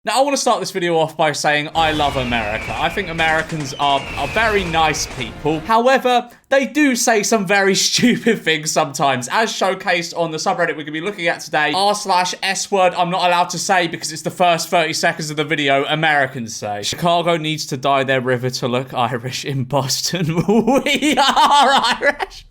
Now, I want to start this video off by saying I love America. I think Americans are very nice people. However, they do say some very stupid things sometimes, as showcased on the subreddit we're going to be looking at today. R/S word I'm not allowed to say because it's the first 30 seconds of the video. Americans say Chicago needs to dye their river to look Irish in Boston. We are Irish.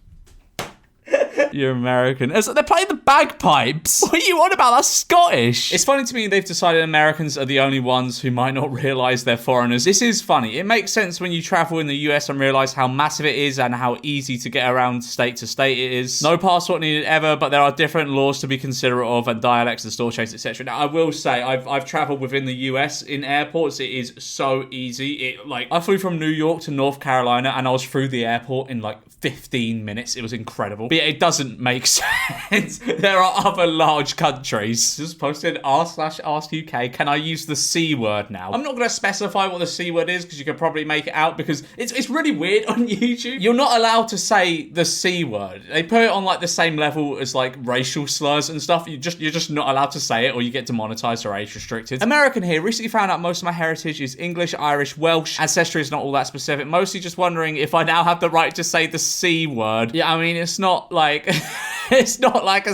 You're American. They're playing the bagpipes. What are you on about? That's Scottish. It's funny to me they've decided Americans are the only ones who might not realize they're foreigners. This is funny. It makes sense when you travel in the US and realize how massive it is and how easy to get around state to state it is. No passport needed ever, but there are different laws to be considerate of and dialects and store chains, etc. Now, I will say I've traveled within the US in airports. It is so easy. I flew from New York to North Carolina and I was through the airport in like 15 minutes. It was incredible. But yeah, it doesn't make sense. There are other large countries. Just posted r/ask UK. Can I use the C word now? I'm not going to specify what the C word is because you can probably make it out because it's really weird on YouTube. You're not allowed to say the C word. They put it on like the same level as like racial slurs and stuff. You're just not allowed to say it or you get demonetized or age restricted. American here. Recently found out most of my heritage is English, Irish, Welsh. Ancestry is not all that specific. Mostly just wondering if I now have the right to say the C word. Yeah, I mean, it's not like it's not like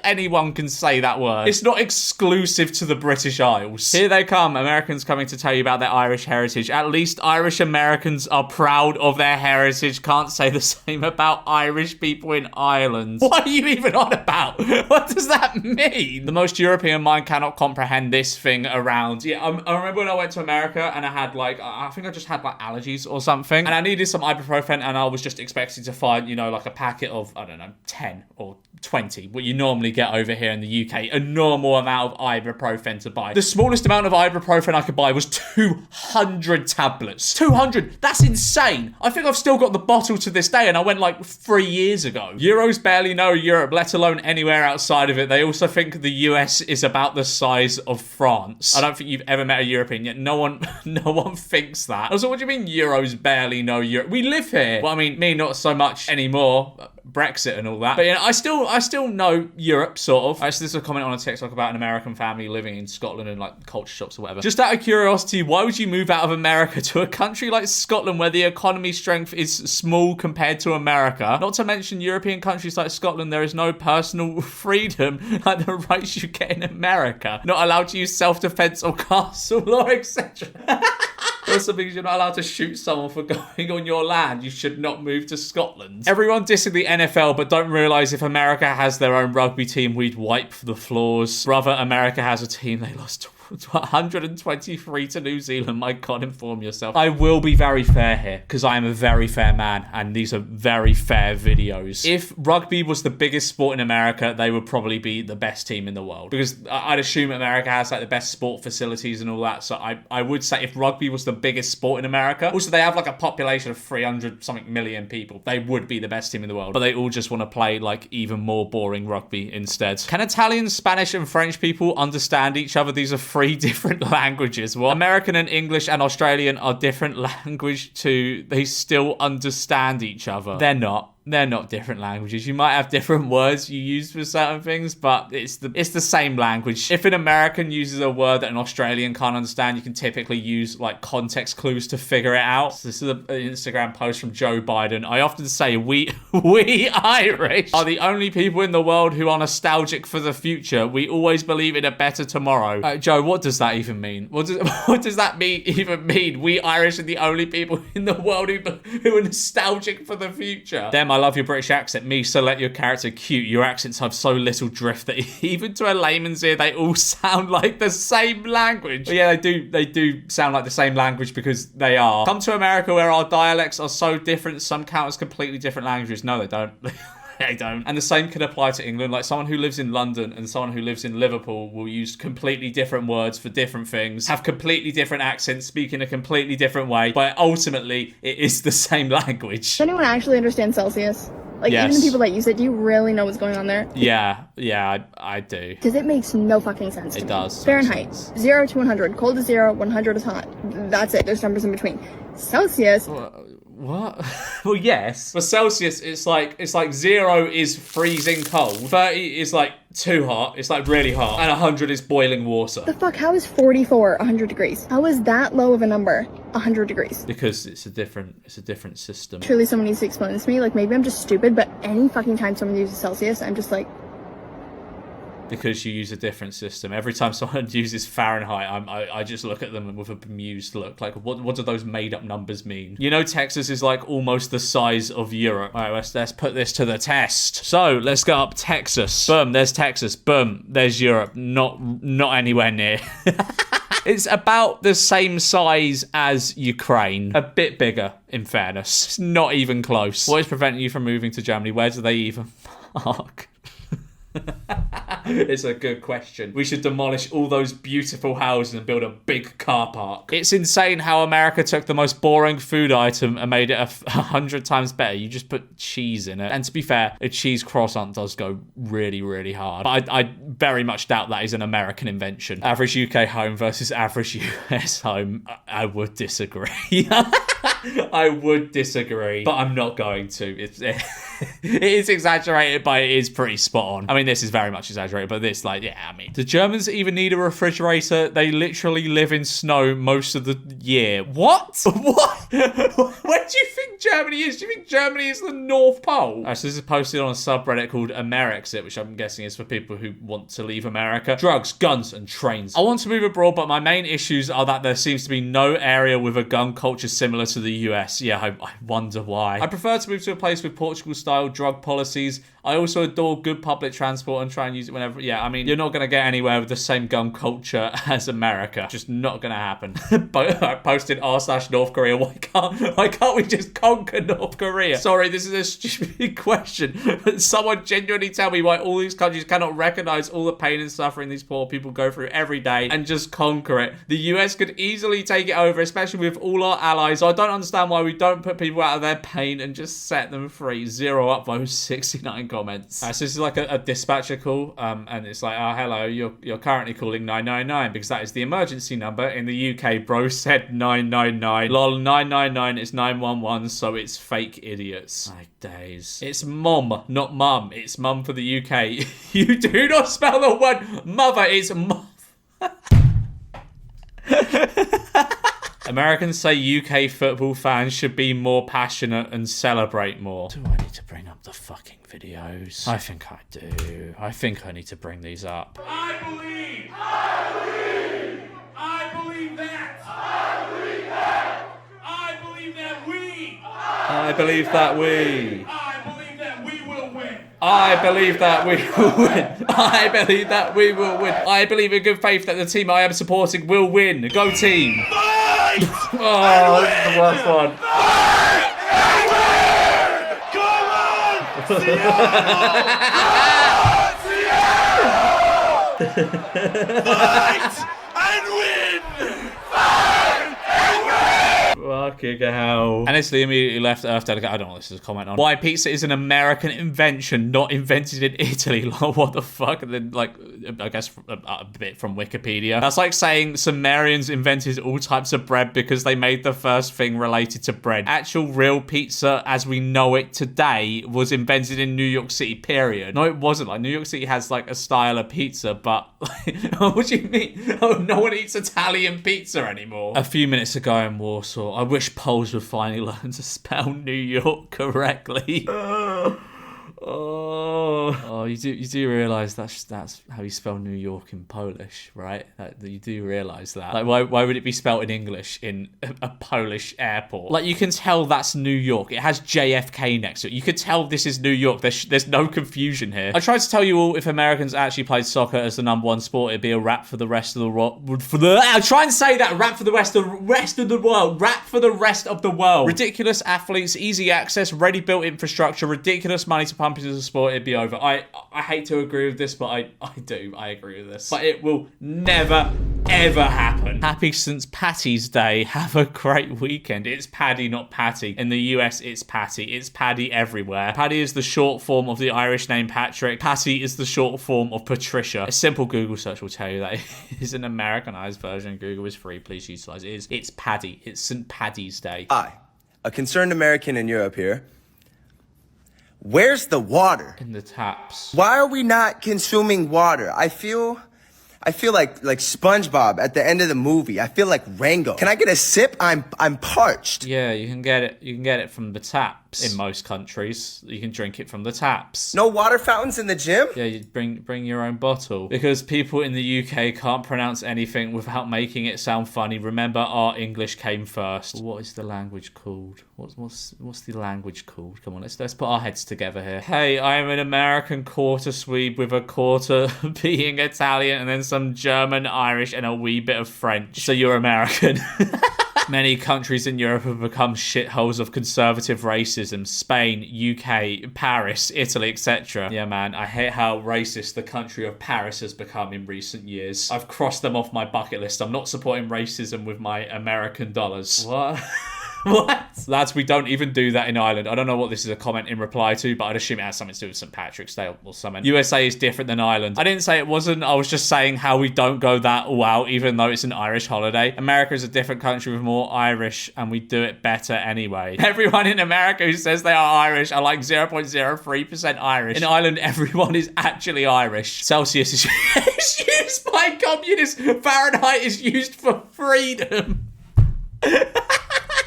anyone can say that word. It's not exclusive to the British Isles. Here they come, Americans coming to tell you about their Irish heritage. At least Irish Americans are proud of their heritage. Can't say the same about Irish people in Ireland. What are you even on about? What does that mean? The most European mind cannot comprehend this thing around. Yeah, I remember when I went to America and I had I think I just had allergies or something. And I needed some ibuprofen and I was just expecting to find, like a packet of, I don't know, 10 or 20, what you normally get over here in the UK, a normal amount of ibuprofen to buy. The smallest amount of ibuprofen I could buy was 200 tablets. 200! That's insane! I think I've still got the bottle to this day and I went 3 years ago. Euros barely know Europe, let alone anywhere outside of it. They also think the US is about the size of France. I don't think you've ever met a European yet. No one thinks that. Also, what do you mean Euros barely know Europe? We live here. Well, I mean, me not so much anymore. Brexit and all that. But I still know Europe, sort of. Actually, this is a comment on a TikTok about an American family living in Scotland and culture shops or whatever. Just out of curiosity, why would you move out of America to a country like Scotland where the economy strength is small compared to America? Not to mention European countries like Scotland, there is no personal freedom like the rights you get in America. Not allowed to use self-defense or castle law, etc. Also, because you're not allowed to shoot someone for going on your land, you should not move to Scotland. Everyone dissing the NFL, but don't realise if America has their own rugby team, we'd wipe the floors. Brother, America has a team, they lost 123 to New Zealand. My God, inform yourself. I will be very fair here, because I am a very fair man, and these are very fair videos. If rugby was the biggest sport in America, they would probably be the best team in the world. Because I'd assume America has the best sport facilities and all that, so I would say if rugby was the biggest sport in America, also they have a population of 300 something million people, they would be the best team in the world. But they all just want to play even more boring rugby instead. Can Italian, Spanish, and French people understand each other? These are three different languages. Well, American and English and Australian are different language too. They still understand each other. They're not. They're not different languages. You might have different words you use for certain things, but it's the same language. If an American uses a word that an Australian can't understand, you can typically use context clues to figure it out. So this is an Instagram post from Joe Biden. I often say we Irish are the only people in the world who are nostalgic for the future. We always believe in a better tomorrow. Joe, what does that even mean? What does that even mean? We Irish are the only people in the world who are nostalgic for the future. I love your British accent. Me, so let your character cute. Your accents have so little drift that even to a layman's ear, they all sound like the same language. But yeah, they do sound like the same language because they are. Come to America where our dialects are so different, some count as completely different languages. No, they don't. They don't. And the same can apply to England. Someone who lives in London and someone who lives in Liverpool will use completely different words for different things, have completely different accents, speak in a completely different way, but ultimately it is the same language. Does anyone actually understand Celsius? Yes. Even the people that use it, do you really know what's going on there? Yeah, I do. Because it makes no fucking sense to me. It does. Fahrenheit, 0 to 100. Cold is 0, 100 is hot. That's it. There's numbers in between. Celsius... What? Well, yes. For Celsius, it's like 0 is freezing cold. 30 is like too hot. It's like really hot. And 100 is boiling water. The fuck? How is 44 100 degrees? How is that low of a number 100 degrees? Because it's a different system. Truly, someone needs to explain this to me. Like, maybe I'm just stupid, but any fucking time someone uses Celsius, I'm just like... Because you use a different system. Every time someone uses Fahrenheit, I just look at them with a bemused look. Like, what do those made-up numbers mean? You know, Texas is like almost the size of Europe. All right, let's put this to the test. So let's go up Texas. Boom, there's Texas. Boom, there's Europe. Not anywhere near. It's about the same size as Ukraine. A bit bigger, in fairness. It's not even close. What is preventing you from moving to Germany? Where do they even park? It's a good question. We should demolish all those beautiful houses and build a big car park. It's insane how America took the most boring food item and made it 100 times better. You just put cheese in it. And to be fair, a cheese croissant does go really, really hard. But I very much doubt that is an American invention. Average UK home versus average US home. I would disagree. I would disagree, but I'm not going to. It is exaggerated, but it is pretty spot on. I mean, this is very much exaggerated, but this, like, yeah, I mean, do Germans even need a refrigerator? They literally live in snow most of the year. What? What? Where do you think Germany is? Do you think Germany is the North Pole? So this is posted on a subreddit called Amerixit, which I'm guessing is for people who want to leave America. Drugs, guns, and trains. I want to move abroad, but my main issues are that there seems to be no area with a gun culture similar to the US. Yeah, I wonder why. I prefer to move to a place with Portugal-style drug policies. I also adore good public transport and try and use it whenever. Yeah, I mean, you're not going to get anywhere with the same gun culture as America. Just not going to happen. But I posted r/North Korea. Why can't we just conquer North Korea? Sorry, this is a stupid question. But someone genuinely tell me why all these countries cannot recognize all the pain and suffering these poor people go through every day and just conquer it. The US could easily take it over, especially with all our allies. So I don't understand why we don't put people out of their pain and just set them free. 0 upvotes, 69 comments. So this is like a dispatcher call, and it's like, oh, hello, you're currently calling 999 because that is the emergency number. In the UK, bro said 999. Lol, 999 is 911, so it's fake idiots. My days. It's mom, not mum. It's mum for the UK. You do not spell the word mother. It's mum. Americans say UK football fans should be more passionate and celebrate more. Do I need to bring up the fucking videos? I think I do. I think I need to bring these up. I believe that. I believe that we. I believe that we. I believe that we will win. I believe that we will win. I believe that we will win. I believe in good faith that the team I am supporting will win. Go team. Fight! Oh, this is the worst one. Fight and win! Come on, Seattle! Fight and win! Fight and win! Fucking hell. And it's immediately left Earth Delegate. I don't know what this is a comment on. Why pizza is an American invention, not invented in Italy. What the fuck? And then, like, I guess a bit from Wikipedia. That's like saying Sumerians invented all types of bread because they made the first thing related to bread. Actual real pizza as we know it today was invented in New York City, period. No, it wasn't. Like, New York City has, like, a style of pizza, but what do you mean? Oh, no one eats Italian pizza anymore. A few minutes ago in Warsaw, I wish Poles would finally learn to spell New York correctly. Oh, you do realise that's how you spell New York in Polish, right? You do realise that. Like, why would it be spelled in English in a Polish airport? Like, you can tell that's New York. It has JFK next to it. You could tell this is New York. There's no confusion here. I tried to tell you all, if Americans actually played soccer as the #1 sport, it'd be a rap for the rest of the world. I'll try and say that. Rap for the rest of the world. Rap for the rest of the world. Ridiculous athletes, easy access, ready built infrastructure, ridiculous money to pump into the sport, it'd be over. I hate to agree with this, but I agree with this. But it will never, ever happen. Happy St. Patty's Day. Have a great weekend. It's Paddy, not Patty. In the US, it's Patty. It's Paddy everywhere. Paddy is the short form of the Irish name Patrick. Patty is the short form of Patricia. A simple Google search will tell you that it is an Americanized version. Google is free. Please utilize it. It's Paddy. It's St. Paddy's Day. I a concerned American in Europe here. Where's the water? In the taps. Why are we not consuming water? I feel like SpongeBob at the end of the movie. I feel like Rango. Can I get a sip? I'm parched. Yeah, you can get it from the taps in most countries. You can drink it from the taps. No water fountains in the gym? Yeah, you bring your own bottle. Because people in the UK can't pronounce anything without making it sound funny. Remember, our English came first. What is the language called? What's the language called? Come on, let's put our heads together here. Hey, I am an American quarter Swede with a quarter being Italian and then some German, Irish, and a wee bit of French. So you're American. Many countries in Europe have become shitholes of conservative racism. Spain, UK, Paris, Italy, etc. Yeah, man, I hate how racist the country of Paris has become in recent years. I've crossed them off my bucket list. I'm not supporting racism with my American dollars. What? What? Lads, we don't even do that in Ireland. I don't know what this is a comment in reply to, but I'd assume it has something to do with St. Patrick's Day or something. USA is different than Ireland. I didn't say it wasn't. I was just saying how we don't go that all out, even though it's an Irish holiday. America is a different country with more Irish, and we do it better anyway. Everyone in America who says they are Irish are like 0.03% Irish. In Ireland, everyone is actually Irish. Celsius is used by communists. Fahrenheit is used for freedom.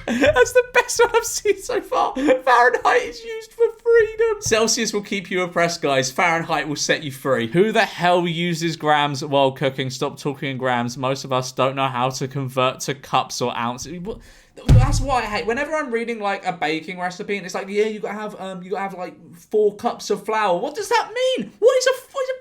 That's the best one I've seen so far. Fahrenheit is used for freedom. Celsius will keep you oppressed, guys. Fahrenheit will set you free. Who the hell uses grams while cooking? Stop talking in grams. Most of us don't know how to convert to cups or ounces. That's why I hate whenever I'm reading like a baking recipe and it's like, yeah, you gotta have like 4 cups of flour. What does that mean? What is a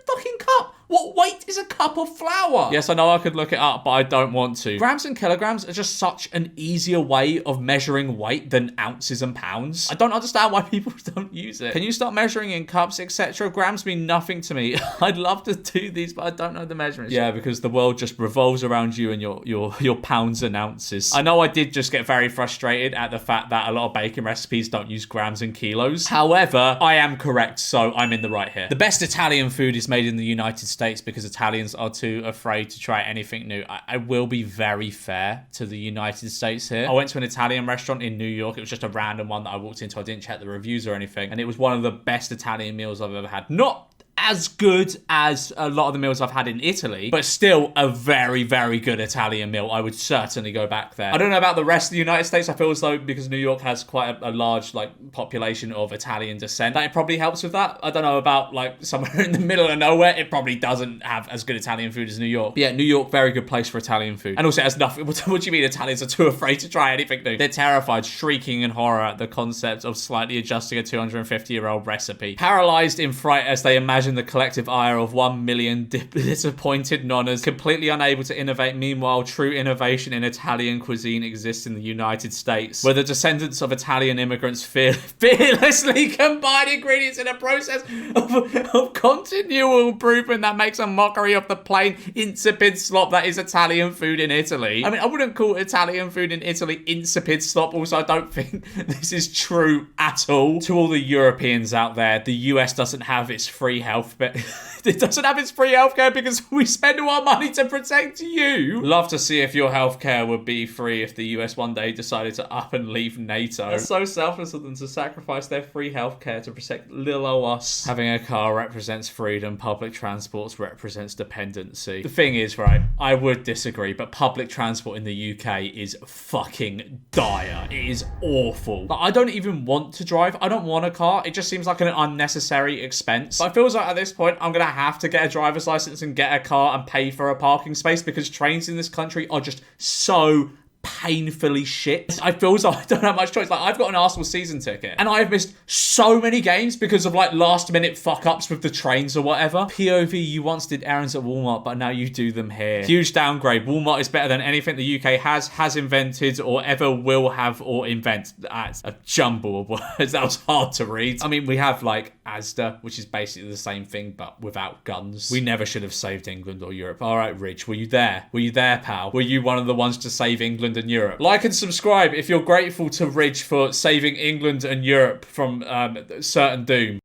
fucking cup? What weight is a cup of flour? Yes, I know I could look it up, but I don't want to. Grams and kilograms are just such an easier way of measuring weight than ounces and pounds. I don't understand why people don't use it. Can you start measuring in cups, etc.? Grams mean nothing to me. I'd love to do these, but I don't know the measurements. Yeah, because the world just revolves around you and your pounds and ounces. I know I did just get very frustrated at the fact that a lot of baking recipes don't use grams and kilos. However, I am correct, so I'm in the right here. The best Italian food is made in the United States because Italians are too afraid to try anything new. I will be very fair to the United States here. I went to an Italian restaurant in New York. It was just a random one that I walked into. I didn't check the reviews or anything. And it was one of the best Italian meals I've ever had. Not as good as a lot of the meals I've had in Italy, but still a very, very good Italian meal. I would certainly go back there. I don't know about the rest of the United States. I feel as though because New York has quite a large population of Italian descent, that it probably helps with that. I don't know about somewhere in the middle of nowhere. It probably doesn't have as good Italian food as New York. But yeah, New York, very good place for Italian food. And also it has nothing. What do you mean Italians are too afraid to try anything new? They're terrified, shrieking in horror at the concept of slightly adjusting a 250-year-old recipe. Paralyzed in fright as they imagine the collective ire of 1 million disappointed nonners, completely unable to innovate. Meanwhile, true innovation in Italian cuisine exists in the United States, where the descendants of Italian immigrants fearlessly combine ingredients in a process of continual improvement that makes a mockery of the plain, insipid slop that is Italian food in Italy. I mean, I wouldn't call Italian food in Italy insipid slop. Also, I don't think this is true at all. To all the Europeans out there, the US doesn't have its free health it doesn't have its free healthcare because we spend all our money to protect you. Love to see if your healthcare would be free if the US one day decided to up and leave NATO. It's so selfless of them to sacrifice their free healthcare to protect little old us. Having a car represents freedom, public transport represents dependency. The thing is, right, I would disagree, but public transport in the UK is fucking dire. It is awful. I don't even want to drive. I don't want a car. It just seems like an unnecessary expense. But I feel like at this point, I'm gonna have to get a driver's license and get a car and pay for a parking space because trains in this country are just so painfully shit. I feel as though I don't have much choice. I've got an Arsenal season ticket and I've missed so many games because of last minute fuck ups with the trains or whatever. POV, you once did errands at Walmart, but now you do them here. Huge downgrade. Walmart is better than anything the UK has invented or ever will have or invent. That's a jumble of words. That was hard to read. I mean, we have Asda, which is basically the same thing but without guns. We never should have saved England or Europe. All right, Ridge, were you there? Were you there, pal? Were you one of the ones to save England and Europe? Like and subscribe if you're grateful to Ridge for saving England and Europe from certain doom.